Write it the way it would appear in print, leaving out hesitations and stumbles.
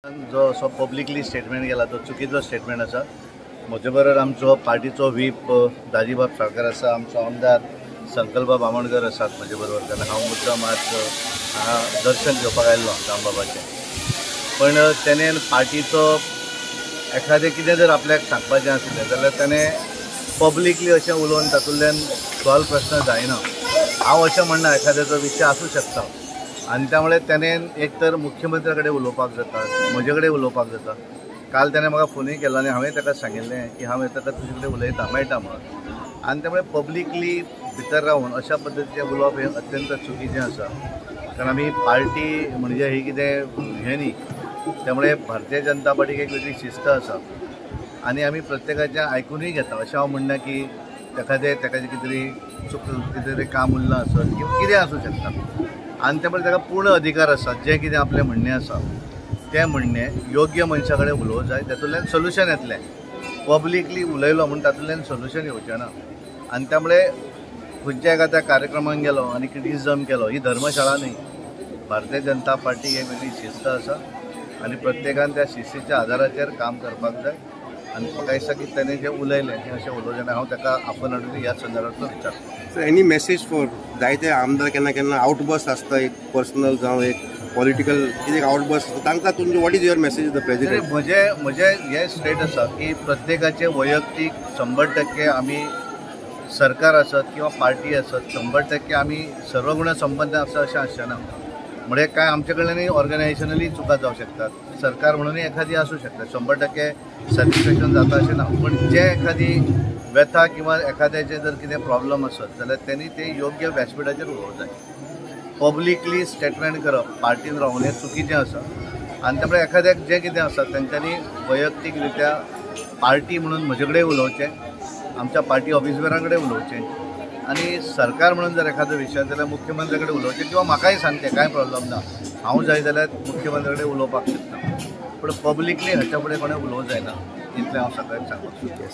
जो असो publicly statement केला तो चुकीचो स्टेटमेंट आसा। म्हजे बरोबर आमचो पार्टीचो व्हीप दाजीबाब साळकार आसा, आमचो आमदार संकल्प बामणकर आसात म्हजे बरोबर, कारण हांव मुद्दाम आज हांगा दर्शन घेवपाक आयिल्लो दामबाबाचें। पण तेणें पार्टीचो एखादें कितें जर आपल्याक सांगपाचें आसलें जाल्यार तेणें पब्लिकली अशें उलोवन तातूंतल्यान सॉल्व प्रश्न जायना। हांव अशें म्हणना एखाद्याचो विशय आसूं शकता, आनी त्यामुळे तेणें एक तर मुख्यमंत्र्या कडेन उलोवपाक जाता, म्हजे कडेन उलोवपाक जाता। काल तेणें म्हाका फोनूय केलो आनी हांवें ताका सांगिल्लें की हांव येता तुजे कडेन उलयता मेळटा म्हणून। आनी त्यामुळे पब्लिकली भितर रावन अशा पद्दतीचें उलोवप हें अत्यंत चुकीचें आसा, कारण आमी पार्टी म्हणजे ही कितें हें न्ही। त्यामुळे भारतीय जनता पार्टीक एक वेगळी शिस्त आसा आनी आमी प्रत्येकाचें आयकुनूय घेता। अशें हांव म्हणना की एखादें कितें तरी काम उरलां आसत किंवा कितें आसूं शकता, आनी त्यामुळे ताका पूर्ण अधिकार आसा जें कितें आपलें म्हणणें आसा तें म्हणणें योग्य मनशा कडेन उलोवं जाय, तातूंतल्यान सोल्युशन येतलें। पब्लिकली उलयलो म्हणून तातूंतल्यान सोल्युशन येवचें ना। आनी त्यामुळे खंयच्या एखाद्या कार्यक्रमाक गेलो आनी क्रिटिसिजम केलो, ही धर्मशाळा न्ही। भारतीय जनता पार्टीक एक वेगळी शिस्त आसा आनी प्रत्येकान त्या शिस्तीच्या आदाराचेर काम करपाक जाय। आनी म्हाका दिसता की तेणें जें उलयलें तें अशें उलोवचें ना। हांव ताका आफन हाडून ह्या संदर्भांतलो विचारता। सो एनी मेसेज फॉर जायते आमदार केन्ना आउटबस्ट आसता, एक पर्सनल जावं एक पॉलिटिकल कितें आउटबस्ट आसता, तांकां तुमचें what is your message the president? म्हजें हें स्टेट आसा की प्रत्येकाचे वैयक्तीक 100% आमी सरकार आसत किंवा पार्टी आसत 100% आमी सर्वगुण संपन्न आसा अशें आसचें ना। म्हणजे काय आमचे कडल्यानूय ऑर्गनायझेशनली चुका जावं शकतात, सरकार म्हणूनय एखादी आसूं शकता, 100% सॅटिस्फॅक्शन जाता अशें ना। पण जे एखादी व्यथा किंवा एखाद्याचे जर कितें प्रॉब्लम आसत जाल्यार त्यांनी ते योग्य व्यासपीठाचेर उलोवंक जाय। पब्लिकली स्टेटमेंट करप पार्टीन रावन हें चुकीचें आसा। आनी त्यामुळे एखाद्याक जें कितें आसा तेंच्यांनी वैयक्तीक रित्या पार्टी म्हणून म्हजे कडेन उलोवचें, आमच्या पार्टी ऑफिसरां कडेन उलोवचें, आनी सरकार म्हणून जर एखादो विशय जाल्यार मुख्यमंत्र्या कडेन उलोवचें किंवा म्हाकाय सांगचें, कांय प्रॉब्लम ना। हांव जाय जाल्यार मुख्यमंत्र्या कडेन उलोवपाक शकता, पूण पब्लिकली हाच्या फुडें कोणें उलोवंक जायना, इतलें हांव सगळ्यांक सांगपाक सोदतां।